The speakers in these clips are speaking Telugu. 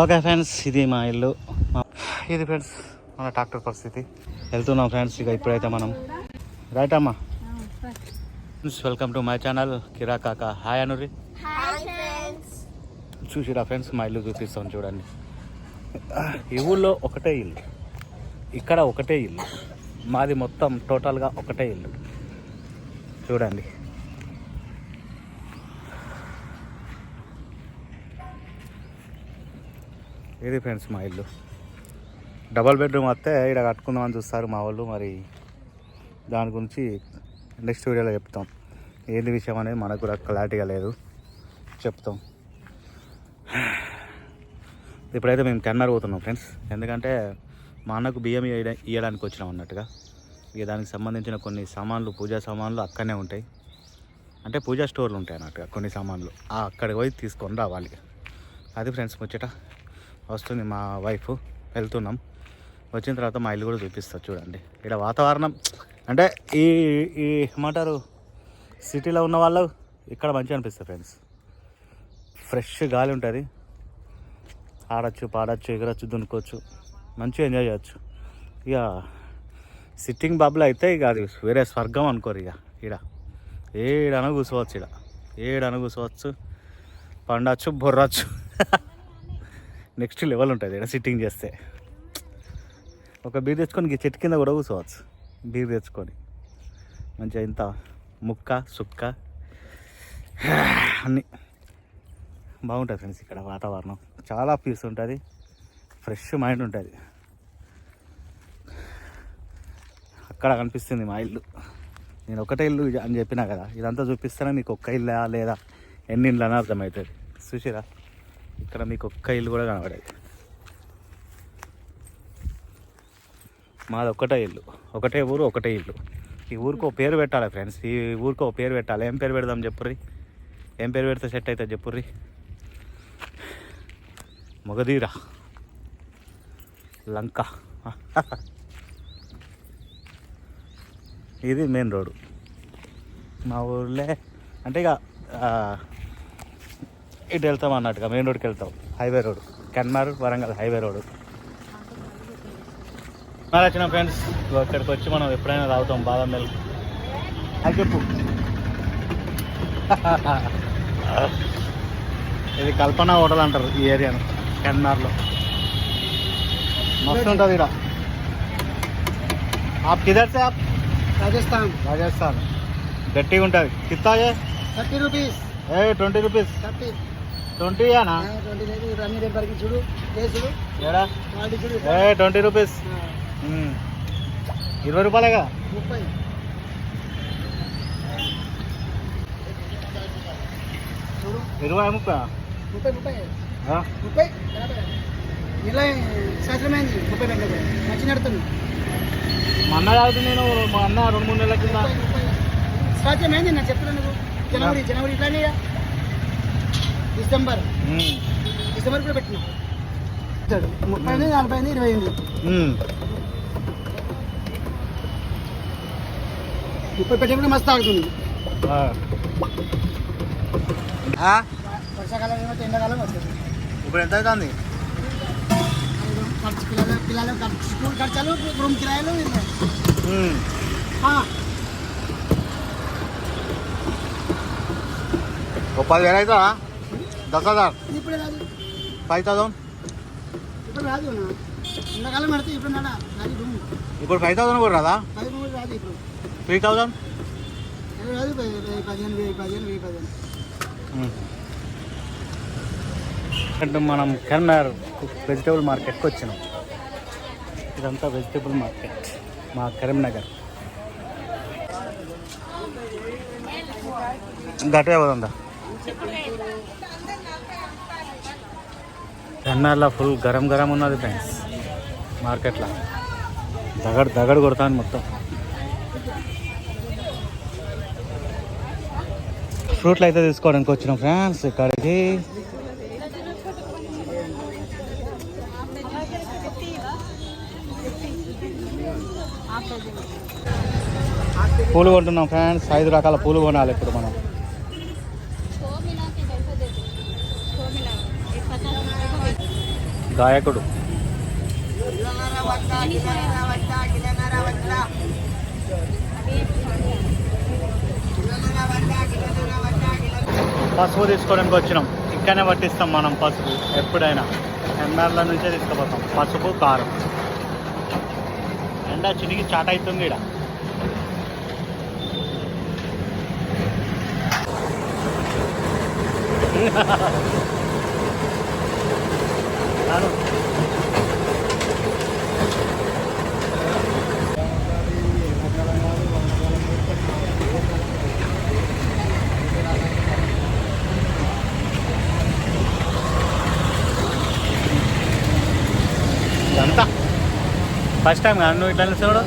ఓకే ఫ్రెండ్స్, ఇది మా ఇల్లు. ఇది ఫ్రెండ్స్ మన ట్రాక్టర్ పరిస్థితి. వెళ్తున్నాం ఫ్రెండ్స్. ఇక ఇప్పుడైతే మనం రైట్ అమ్మా. వెల్కమ్ టు మై ఛానల్ కిరా కాకా. హాయ్ అనురి. చూసిరా ఫ్రెండ్స్, మా ఇల్లు చూపిస్తాం చూడండి. ఈ ఊళ్ళో ఒకటే ఇల్లు, ఇక్కడ ఒకటే ఇల్లు, మాది మొత్తం టోటల్గా ఒకటే ఇల్లు చూడండి. ఇది ఫ్రెండ్స్ మా ఇల్లు. డబల్ బెడ్రూమ్ వస్తే ఇక్కడ కట్టుకుందామని చూస్తారు మా వాళ్ళు. మరి దాని గురించి నెక్స్ట్ వీడియోలో చెప్తాం. ఏంది విషయం అనేది మనకు కూడా క్లారిటీగా లేదు, చెప్తాం. ఇప్పుడైతే మేము కెన్నర్ పోతున్నాం ఫ్రెండ్స్. ఎందుకంటే మా అన్నకు బియ్యం ఇవ్వడానికి వచ్చినాం అన్నట్టుగా. ఇక దానికి సంబంధించిన కొన్ని సామాన్లు, పూజా సామాన్లు అక్కడనే ఉంటాయి. అంటే పూజా స్టోర్లు ఉంటాయి అన్నట్టుగా కొన్ని సామాన్లు. అక్కడికి పోయి తీసుకొని రావాలి. అది ఫ్రెండ్స్ ముచ్చట. వస్తుంది మా వైఫ్, వెళ్తున్నాం. వచ్చిన తర్వాత మా ఇల్లు కూడా చూపిస్తారు చూడండి. ఇక్కడ వాతావరణం అంటే ఈ ఏమంటారు, సిటీలో ఉన్న వాళ్ళు ఇక్కడ మంచిగా అనిపిస్తుంది ఫ్రెండ్స్. ఫ్రెష్ గాలి ఉంటుంది, ఆడచ్చు, పాడచ్చు, ఎగరచ్చు, దునుకోవచ్చు, మంచిగా ఎంజాయ్ చేయొచ్చు. ఇక సిట్టింగ్ బబ్బులు అయితే ఇక అది వేరే స్వర్గం అనుకోరు. ఇక ఇక్కడ ఏడన కూర్చోవచ్చు, ఇక్కడ ఏడన కూర్చోవచ్చు, పండచ్చు, బొర్రచ్చు. నెక్స్ట్ లెవెల్ ఉంటుంది ఇక్కడ సిట్టింగ్ చేస్తే. ఒక బీర్ తెచ్చుకొని చెట్టు కింద కూడా కూర్చోవచ్చు. బీర్ తెచ్చుకొని మంచిగా ఇంత ముక్క సుక్క అన్నీ బాగుంటుంది ఫ్రెండ్స్. ఇక్కడ వాతావరణం చాలా పీస్ ఉంటుంది, ఫ్రెష్ మైండ్ ఉంటుంది. అక్కడ కనిపిస్తుంది మా ఇల్లు. నేను ఒకటే ఇల్లు అని చెప్పినా కదా, ఇదంతా చూపిస్తేనే మీకు ఒక్క ఇల్లు లేదా ఎన్ని ఇల్లు అని అర్థమవుతుంది. చూసిరా, ఇక్కడ మీకు ఒక్క ఇల్లు కూడా కనబడేది. మాది ఒక్కటే ఇల్లు, ఒకటే ఊరు, ఒకటే ఇల్లు. ఈ ఊరికి ఒక పేరు పెట్టాలి ఫ్రెండ్స్. ఈ ఊరికి ఒక పేరు పెట్టాలి. ఏం పేరు పెడదాం చెప్పుర్రి? ఏం పేరు పెడితే సెట్ అవుతుంది చెప్పుర్రి? మొగధీర, లంక. ఇది మెయిన్ రోడ్డు మా ఊళ్ళే. అంటే ఇక ఇటు వెళ్తాం అన్నట్టుగా, మెయిన్ రోడ్కి వెళ్తాం. హైవే రోడ్, కన్మార్ వరంగల్ హైవే రోడ్. మరి వచ్చిన ఫ్రెండ్స్, ఇక్కడికి వచ్చి మనం ఎప్పుడైనా తాగుతాం బాదం మిల్క్. అది చెప్పు. ఇది కల్పన హోటల్ అంటారు ఈ ఏరియాను, కన్మార్లో. మస్తు ఉంటుంది ఇక్కడ. आप किधर से? आप राजस्थान। राजस्थान गट्टी ఉంటుంది. कितना है? 30 रुपीस। 20 రూపీస్. 20 याना 20 లేదు, రన్నీ దగ్గరికి చూడు, కేసుడు ఏడా 20 రూపీస్. 20 రూపాయలేగా. 30 చూడు. 20 30 30 ఇలా శాస్త్రమైంది. 30 పెట్టలేదు, మంచి నడుతుంది. మా అన్న తాగుతుంది. నేను మా అన్న 2-3 నెలల కింద శాస్త్రమైంది. నేను చెప్తున్నాను నువ్వు. జనవరి ఇట్లానే డిసెంబర్ కూడా పెట్టినా. 30, 40, 20. 30 పెట్టినప్పుడు మస్తు ఆడుతుంది. వర్షాకాలం ఏమైతే ఎండాకాలం వస్తుంది. ఇప్పుడు ఎంత అవుతుంది? పిల్లలు స్కూల్ ఖర్చాలు, రూమ్ కిరాయిలు. 10,000 అవుతుందా? 10,000. ఇప్పుడు రాదు. 5,000. ఇప్పుడు రాదు. ఎండాకాలం పెడితే ఇప్పుడు రాదు రూమ్. ఇప్పుడు 5,000 కూడా రాదా? 13 రాదు. ఇప్పుడు 3,000 రాదు. 15,000. అంటే మనం కన్మార్ వెజిటేబుల్ మార్కెట్కి వచ్చినాం. ఇదంతా వెజిటేబుల్ మార్కెట్ మా కరీంనగర్. గట్టిగా పోదా. కన్మార్లో ఫుల్ గరం గరం ఉన్నది ఫ్రెండ్స్. మార్కెట్లో దగడు కొడతాను మొత్తం. ఫ్రూట్లు అయితే తీసుకోవడానికి వచ్చినాం ఫ్రెండ్స్ ఇక్కడికి. పూలు కొంటున్నాం ఫ్రెండ్స్. 5 రకాల పూలు కొనాలి ఇప్పుడు మనం. గాయకుడు. పసుపు తీసుకోవడానికి వచ్చినాం. ఇక్కడనే పట్టిస్తాం మనం పసుపు ఎప్పుడైనా. ఎన్ఆర్ల నుంచే తీసుకుపోతాం పసుపు కారం. ఎండ చినికి చాట్ అవుతుంది ఇక్కడ. అంతా ఫస్ట్ టైం కాదు నువ్వు ఇట్లా చూడు.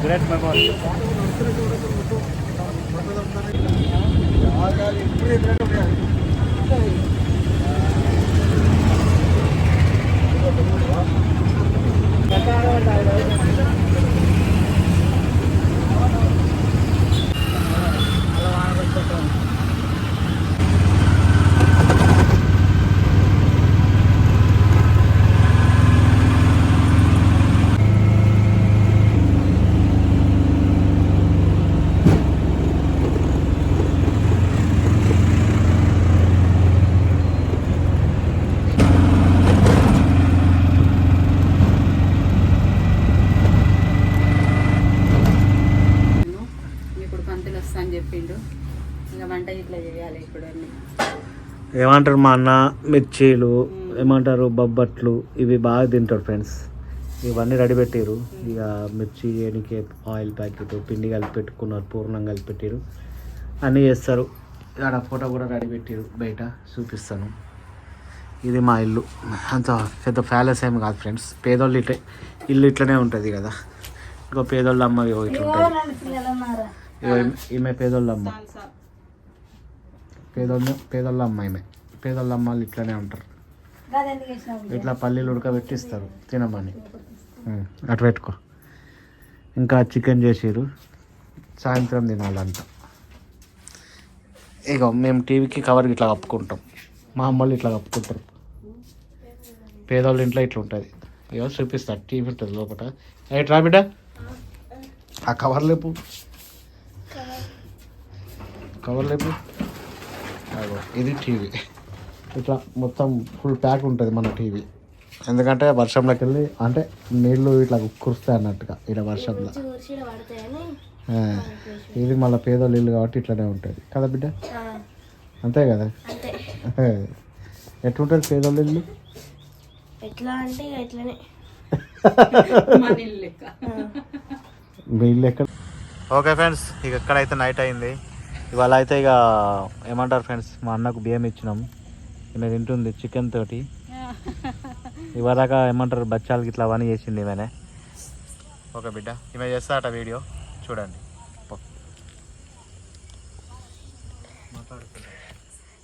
Great memory. ఏమంటారు మా అన్న మిర్చీలు, ఏమంటారు బొబ్బట్లు, ఇవి బాగా తింటారు ఫ్రెండ్స్. ఇవన్నీ రెడీ పెట్టారు. ఇక మిర్చి చేయడానికి ఆయిల్ ప్యాకెట్, పిండి కలిపి పెట్టుకున్నారు, పూర్ణం కలిపి పెట్టారు, అన్నీ చేస్తారు. ఆడ ఫోటో కూడా రెడీ పెట్టారు, బయట చూపిస్తాను. ఇది మా ఇల్లు. అంత పెద్ద ప్యాలెస్ ఏమి కాదు ఫ్రెండ్స్. పేదోళ్ళు ఇల్లు ఇట్లనే ఉంటుంది కదా. ఇంకో పేదోళ్ళ అమ్మ ఇట్లా ఉంటుంది. ఈమె పేదోళ్ళ అమ్మ, పేదోళ్ళ అమ్మ. ఈమె పేదోళ్ళ అమ్మాళ్ళు ఇట్లనే ఉంటారు. ఇట్లా పల్లీలు ఉడకబెట్టిస్తారు తినమని. అటు పెట్టుకో. ఇంకా చికెన్ చేసారు, సాయంత్రం తినాలంట. ఇక మేము టీవీకి కవర్కి ఇట్లా కప్పుకుంటాం. మా అమ్మళ్ళు ఇట్లా కప్పుకుంటారు. పేదోళ్ళ ఇంట్లో ఇట్లా ఉంటుంది. ఇక చూపిస్తారు, టీవీ ఉంటుంది లోపల. రా బిడ్డ, ఆ కవర్ లేపు, కవర్ లేపు. ఇది టీవీ. ఇట్లా మొత్తం ఫుల్ ప్యాక్ ఉంటుంది మన టీవీ. ఎందుకంటే వర్షంలోకి వెళ్ళి అంటే నీళ్ళు ఇట్లా కురుస్తాయి అన్నట్టుగా ఇలా వర్షంలో. ఇది మళ్ళీ పేదోళ్ళు ఇల్లు కాబట్టి ఇట్లనే ఉంటుంది కదా బిడ్డ, అంతే కదా. ఎట్లుంటుంది పేదోళ్ళు ఇల్లు? ఎట్లా అంటే ఇట్లనే మీ ఇల్లు ఎక్కడ? ఓకే ఫ్రెండ్స్, ఇక ఎక్కడైతే నైట్ అయింది. ఇవాళ అయితే ఇక ఏమంటారు ఫ్రెండ్స్, మా అన్నకు బియ్యం ఇచ్చినాం. ఈమె తింటుంది చికెన్ తోటి. ఇవాళ ఏమంటారు బచ్చాలకి ఇట్లా అవన్నీ చేసింది ఈమెనే. ఓకే బిడ్డ, ఈమె చేస్తారట వీడియో చూడండి.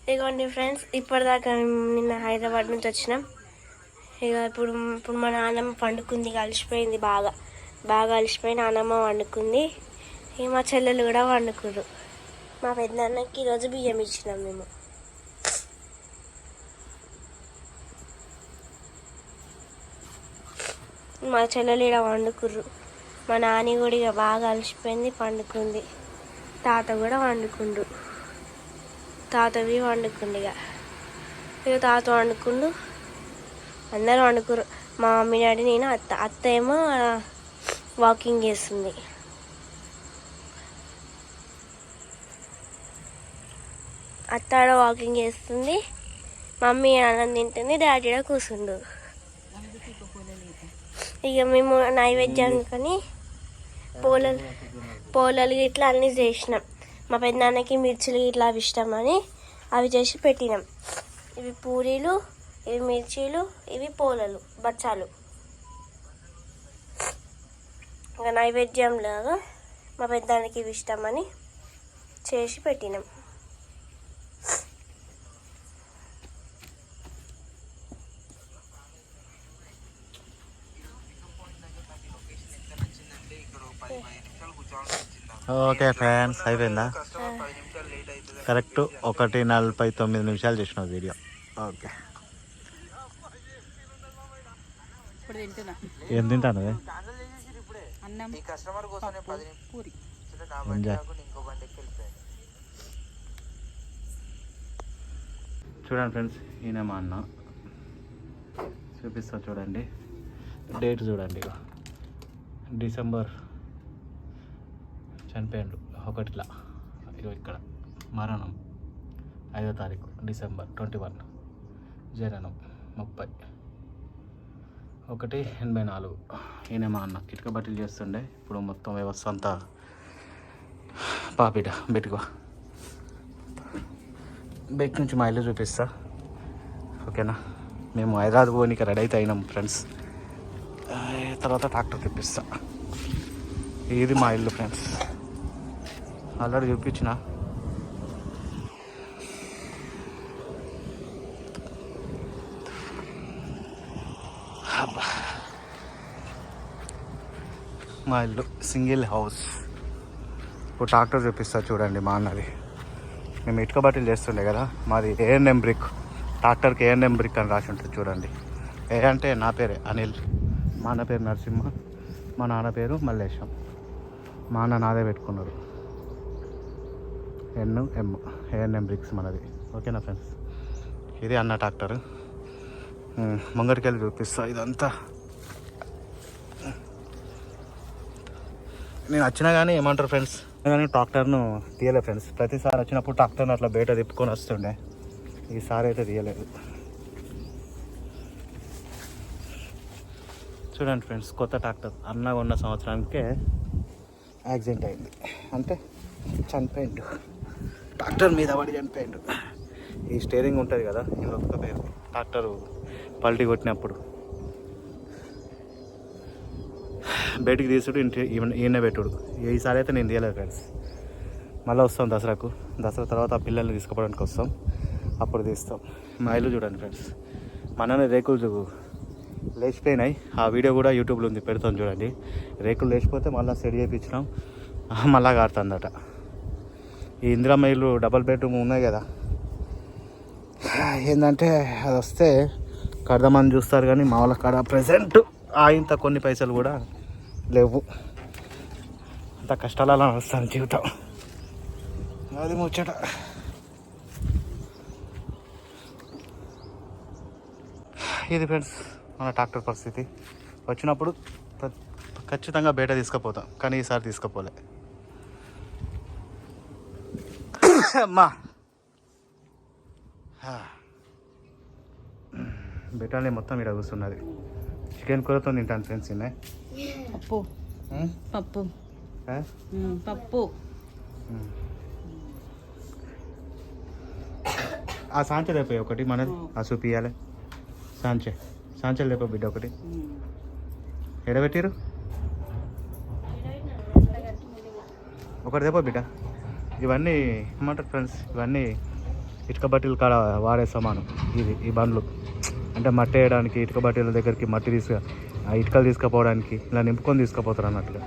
ఇదిగోండి ఫ్రెండ్స్, ఇప్పటిదాకా నిన్న హైదరాబాద్ నుంచి వచ్చినాం. ఇక ఇప్పుడు మా నాన్నమ్మ పండుకుంది, అలసిపోయింది, బాగా అలసిపోయి నాన్నమ్మ వండుకుంది. ఇక మా చెల్లెలు కూడా వండుకున్నారు. మా పెద్దన్నకి ఈరోజు బియ్యం ఇచ్చినాం మేము. మా చెల్లెలు ఇక్కడ వండుకుర్రు. మా నాని కూడా ఇక బాగా అలసిపోయింది, పండుకుంది. తాత కూడా వండుకుండు, తాతవి వండుకుండు. ఇక తాత వండుకుండు, అందరూ వండుకుర్రు. మా మమ్మీ డాడీ, నేను, అత్త ఏమో వాకింగ్ చేస్తుంది. అత్త ఆడ వాకింగ్ చేస్తుంది, మమ్మీ అన్నం తింటుంది, డాడీ ఆడ కూర్చుండు. ఇక మేము నైవేద్యానికి పోలలు ఇట్లా అన్నీ చేసినాం. మా పెద్దనాన్నకి మిర్చిలు ఇట్లా అవి ఇష్టమని అవి చేసి పెట్టినాం. ఇవి పూరీలు, ఇవి మిర్చీలు, ఇవి పోలలు, బచ్చాలు. ఇంకా నైవేద్యం లాగా మా పెద్దనాన్నకి ఇవి ఇష్టమని చేసి పెట్టినాం. ఓకే ఫ్రెండ్స్, అయిపోయిందా? కరెక్ట్ 1:49 చేసినావు వీడియో. ఓకే, ఇప్పుడు తింటున్నా. ఏం తింటాను అన్నం పూరి. చూడండి ఫ్రెండ్స్, ఈయన మా అన్న. చూపిస్తా చూడండి, డేట్ చూడండి. డిసెంబర్ చనిపోయాడు 1 ఇక్కడ మరణం 5వ తారీఖు డిసెంబర్ 21. జననం 30 1/84. ఈయన మా అన్న ఇటుక బట్టలు చేస్తుండే. ఇప్పుడు మొత్తం వ్యవస్థ అంతా పాపిట బెట్టుకో. బయట నుంచి మా ఇల్లు చూపిస్తా, ఓకేనా? మేము హైదరాబాద్ పోనీకి రెడీ అయితే అయినాం ఫ్రెండ్స్. తర్వాత ట్రాక్టర్ తెప్పిస్తా. ఇది మా ఇల్లు ఫ్రెండ్స్, ఆల్రెడీ చూపించిన. మా ఇల్లు సింగిల్ హౌస్. ఇప్పుడు ట్రాక్టర్ చూపిస్తా చూడండి మా అన్నది. మేము ఇటుక బట్టలు చేస్తుండే కదా, మాది A&M బ్రిక్. ట్రాక్టర్కి A&M బ్రిక్ అని రాసి ఉంటుంది చూడండి. ఏ అంటే నా పేరే అనిల్, మా అన్న పేరు నరసింహ, మా నాన్న పేరు మల్లేశం. మా అన్న నాదే పెట్టుకున్నారు, NM A&M బ్రిక్స్ మనది, ఓకేనా ఫ్రెండ్స్? ఇది అన్న ట్రాక్టర్. ముంగటికి వెళ్ళి చూపిస్తా ఇదంతా. నేను వచ్చినా కానీ ఏమంటారు ఫ్రెండ్స్, కానీ ట్రాక్టర్ను తీయలే ఫ్రెండ్స్. ప్రతిసారి వచ్చినప్పుడు ట్రాక్టర్ను అట్లా బయట తిప్పుకొని వస్తుండే, ఈసారి అయితే తీయలేదు. చూడండి ఫ్రెండ్స్, కొత్త ట్రాక్టర్. అన్న ఉన్న సంవత్సరానికే యాక్సిడెంట్ అయింది, అంటే చనిపోయిండు. ట్రాక్టర్ మీద పడి చనిపోయిండు. ఈ స్టీరింగ్ ఉంటుంది కదా, ఈ ఒక్కపోయింది ట్రాక్టరు పల్టీ కొట్టినప్పుడు. బయటికి తీసుడు ఈయన పెట్టుడు. ఈసారి అయితే నేను తీయలేదు ఫ్రెండ్స్. మళ్ళీ వస్తాం దసరాకు. దసరా తర్వాత ఆ పిల్లల్ని తీసుకుపోవడానికి వస్తాం, అప్పుడు తీస్తాం. మా ఇల్లు చూడండి ఫ్రెండ్స్, మననే రేకులు లేచిపోయినాయి. ఆ వీడియో కూడా యూట్యూబ్లో ఉంది, పెడతాం చూడండి. రేకులు లేచిపోతే మళ్ళీ సెట్ చేయించినాం, మళ్ళా కారుతుందట. ఈ ఇందిరమ్మ ఇల్లు డబల్ బెడ్రూమ్ ఉన్నాయి కదా, ఏంటంటే అది వస్తే కడదామని చూస్తారు కానీ మా వాళ్ళ కాడ ప్రజెంట్ ఇంత కొన్ని పైసలు కూడా లేవు. అంత కష్టాలలో నడుస్తాను జీవితం, అది ముచ్చట. ఇది ఫ్రెండ్స్ మన ట్రాక్టర్ పరిస్థితి. వచ్చినప్పుడు ఖచ్చితంగా బయట తీసుకుపోతాం, కానీ ఈసారి తీసుకుపోలే. అమ్మా బెటాలి మొత్తం ఇక్కడ కూర్చున్నది. చికెన్ కూరతో తింటాను ఫ్రెండ్స్. పప్పు పప్పు పప్పు. ఆ సాంచ లేపోయి ఒకటి మనది, ఆ చూపియాలి. సాంచలు లేపో బిడ్డ ఒకటి. ఎడబెట్టిరు ఒకటి లేపో బిడ్డ. ఇవన్నీ ఏమంటారు ఫ్రెండ్స్, ఇవన్నీ ఇటుక బట్టలు కాడ వాడే సమానం. ఈ బండ్లు అంటే మట్టి వేయడానికి, ఇటుక బట్టల దగ్గరికి మట్టి ఆ ఇటుకలు తీసుకుపోవడానికి ఇలా నింపుకొని తీసుకుపోతారు అన్నట్టుగా.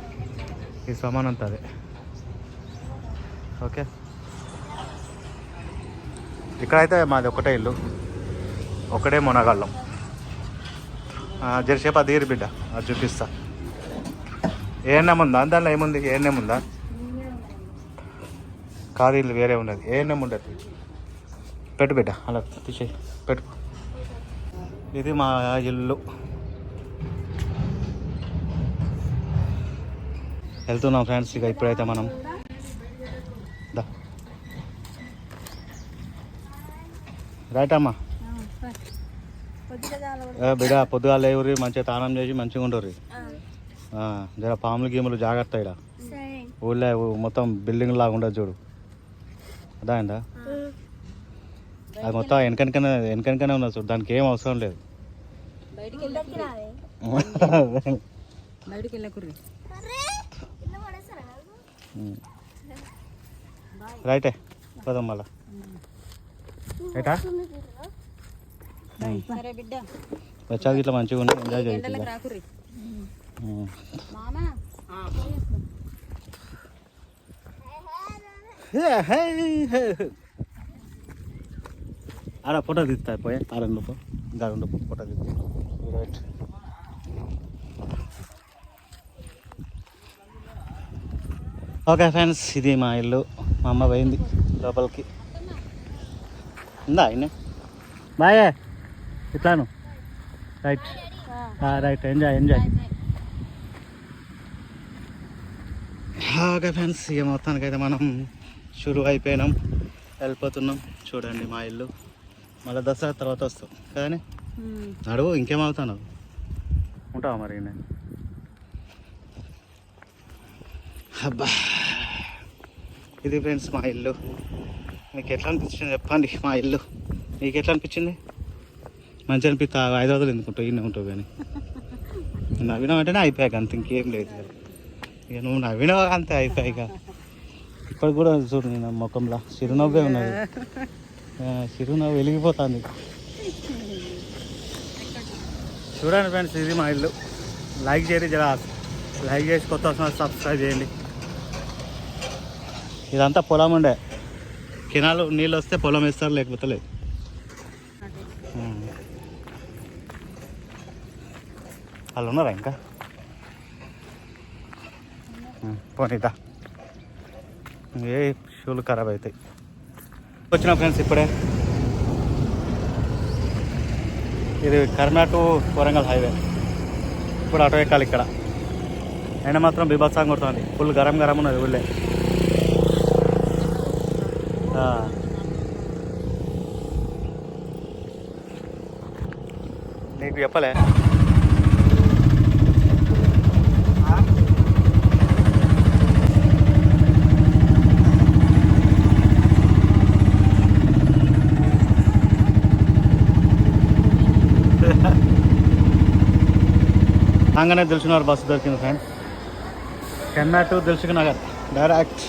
ఈ సమానం అంతా అదే, ఓకే. ఇక్కడైతే మాది ఒకటే ఇల్లు, ఒకటే మునగాళ్ళం. జరసేపు అది బిడ్డ, అది చూపిస్తా. A&M ఉందా దానిలో? ఏముంది? A&M ఉందా? కాదు, ఇల్లు వేరే ఉన్నది. A&M ఉండదు. పెట్టు బిడ్డ, అలా తీసేయి, పెట్టు. ఇది మా ఇల్లు. వెళ్తున్నాం ఫ్రెండ్స్. ఇక ఇప్పుడైతే మనం రైట్ అమ్మా. బిడ్డ పొద్దుగాల లేవురి, మంచిగా తానం చేసి మంచిగా ఉండరు. జర పాములు గీములు జాగ్రత్త. ఇక్కడ ఊళ్ళో మొత్తం బిల్డింగ్ లాగా ఉండదు చూడు, అదా? అది మొత్తం వెనకనే ఉన్నది చూడు, దానికి ఏం అవసరం లేదు. రైటే పోదాం మళ్ళా. రైటా? వచ్చాక ఇట్లా మంచిగా ఉండి ఎంజాయ్ చేయాలి. ఆడ ఫోటో తీస్తా పోయా. ఆడ ఫోటో తీస్తా. ఓకే ఫ్రెండ్స్, ఇది మా ఇల్లు. మా అమ్మ పోయింది లోపలికి. ఉందా ఆయన బాయ్ ఇట్లాను. Right right, enjoy. Okay friends, ఇక మొత్తానికైతే మనం షురు అయిపోయినాం, వెళ్ళిపోతున్నాం. చూడండి మా ఇల్లు. మళ్ళీ దసరా తర్వాత వస్తాం కానీ నడువు. ఇంకేమవుతాను, ఉంటావా మరి? నేను అబ్బా, ఇది ఫ్రెండ్స్ మా ఇల్లు. మీకు ఎట్లా అనిపించింది చెప్పండి మా ఇల్లు. మీకు ఎట్లా అనిపించింది? మంచి అనిపిస్తా. 5 రోజులు ఎందుకుంటావు, ఇన్నే ఉంటావు. కానీ నవ్వినావు అంటేనే అయిపోయాక అంత, ఇంకేం లేదు. ఇక నువ్వు నవ్వినావు అంతే, అయిపోయాక. ఇప్పటికి కూడా చూడు నేను ముఖంలో చిరునవ్వే ఉన్నది. చిరునవ్వు వెలిగిపోతుంది. చూడండి ఫ్రెండ్స్, ఇది మా ఇల్లు. లైక్ చేయండి, జరా లైక్ చేసి కొత్త వస్తున్న సబ్స్క్రైబ్ చేయండి. ఇదంతా పొలం ఉండే, కెనాలు నీళ్ళు వస్తే పొలం వేస్తారు, లేకపోతే లేదు. వాళ్ళు ఉన్నారా ఇంకా? పోనీదా, ఏ షూలు ఖరాబ్ అవుతాయి. వచ్చిన ఫ్రెండ్స్ ఇప్పుడే. ఇది కర్ణాటక వరంగల్ హైవే. ఇప్పుడు ఆటో ఎక్కాలి. ఇక్కడ అయినా మాత్రం బీభత్సంగా కొడుతుంది. ఫుల్ గరం ఉన్నది ఊళ్ళే. నీకు చెప్పలే. రాగానే దిల్సుఖ్నగర్ బస్సు దొరికింది friends. Chennai to Dilsukhnagar direct.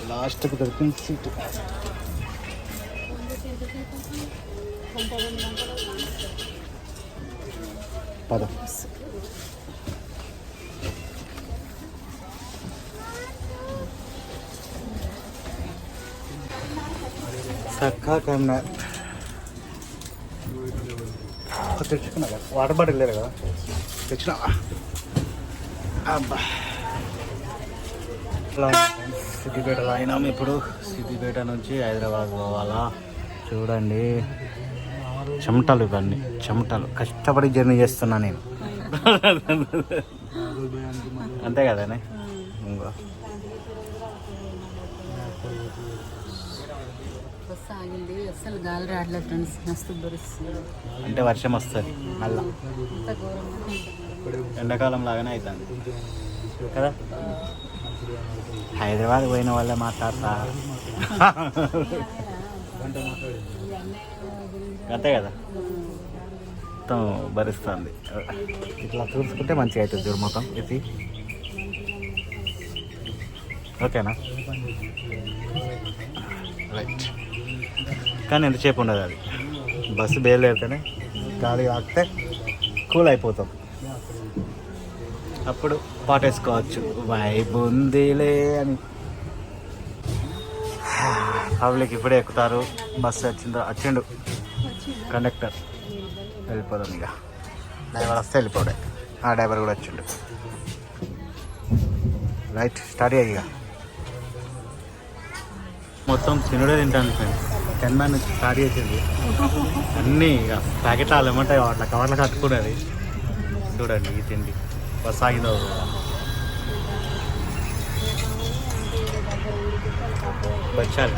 లాస్ట్కి దొరికింది సీటు. పద. చక్కా కన్నా తెచ్చుకున్నా కదా, వాటర్ బాటిల్ లేదు కదా, తెచ్చిన. అబ్బా, సిద్దిపేటలో అయినాం ఇప్పుడు. సిద్దిపేట నుంచి హైదరాబాద్ పోవాలా. చూడండి చెమటలు, ఇవన్నీ చెమటలు. కష్టపడి జర్నీ చేస్తున్నా నేను. అంతే కదనే. ఇంకో అసలు గాలి రావట్లేదు ఫ్రెండ్స్, మస్తు బరుస్తుంది. అంటే వర్షం వస్తుంది మళ్ళా, ఎండాకాలం లాగానే అవుతుంది కదా. హైదరాబాద్ పోయిన వాళ్ళే మాట్లాడతా. అంతే కదా, మొత్తం భరిస్తుంది. ఇట్లా చూసుకుంటే మంచిగా అవుతుంది చూడు మొత్తం ఇది. ఓకేనా, రైట్. కానీ ఎంతసేపు ఉండదు అది. బస్సు బయలుదేరితేనే గాలి ఆగితే కూల్ అయిపోతాం. అప్పుడు పాటేసుకోవచ్చు, వైబ్ ఉందిలే అని. పబ్లిక్ ఇప్పుడే ఎక్కుతారు. బస్సు వచ్చిండు కండక్టర్. వెళ్ళిపోదాం ఇక. డ్రైవర్ వస్తే వెళ్ళిపోడే. ఆ డ్రైవర్ కూడా వచ్చిండు. రైట్, స్టార్ట్ అయ్యి ఇక. మొత్తం తినుడే తింటాను ఫ్రెండ్స్. 10 man నుంచి స్టార్ట్ చేసింది. అన్నీ ఇక ప్యాకెట్లు ఏమంటాయి అట్లా కవర్లో కట్టుకున్నది. చూడండి ఈ తిండి బస్ ఆగిందో. వచ్చాలి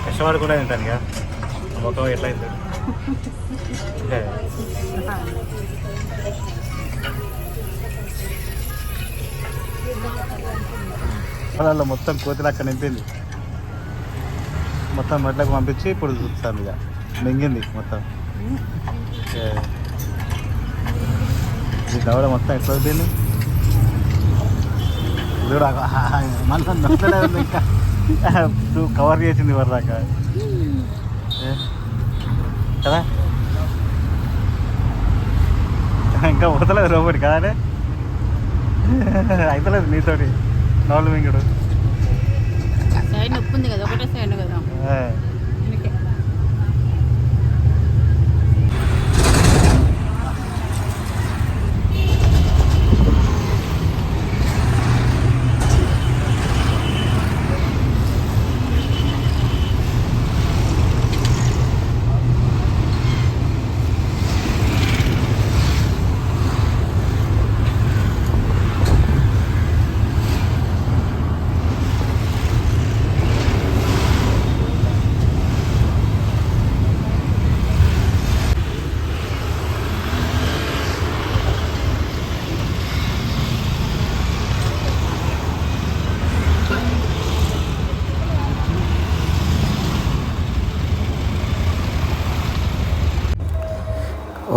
కష్టపడి కూడా తింటాను ఇక. మొత్తం ఎట్లా అవుతుంది. పొలాల్లో మొత్తం కోతులు అక్కడ నింపింది. మొత్తం మెట్లకు పంపించి ఇప్పుడు చూస్తాను ఇక. మింగింది మొత్తం. ఈ దవడ మొత్తం ఎట్లా అవుతుంది చూడ. మనసు నచ్చలే ఉంది ఇంకా. కవర్ చేసింది వరదాకా కదా. ఇంకా పోతలేదు రోబోట్ కానీ అయితలేదు నీతోటి నోళ్ళు మింగుడు. సైడ్ నొప్పి ఉంది కదా, ఒకటే సైడ్ కదా. అందుకే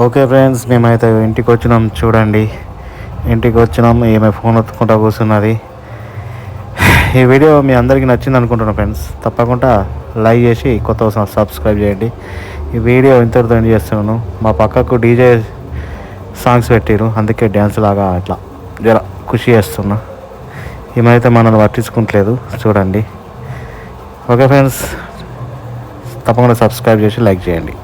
ఓకే ఫ్రెండ్స్, మేమైతే ఇంటికి వచ్చినాం. చూడండి, ఇంటికి వచ్చినాం. ఈమె ఫోన్ ఎత్తుకుంటా కూర్చున్నది. ఈ వీడియో మీ అందరికీ నచ్చింది అనుకుంటున్నాను ఫ్రెండ్స్. తప్పకుండా లైక్ చేసి కొత్త సబ్స్క్రైబ్ చేయండి. ఈ వీడియో ఇంతటితో ఎండ్ చేస్తున్నాను. మా పక్కకు డీజే సాంగ్స్ పెట్టారు, అందుకే డ్యాన్స్ లాగా అట్లా జర ఖుషి చేస్తున్నా. ఈమెయితే మనల్ని పట్టించుకుంటలేదు. చూడండి. ఓకే ఫ్రెండ్స్, తప్పకుండా సబ్స్క్రైబ్ చేసి లైక్ చేయండి.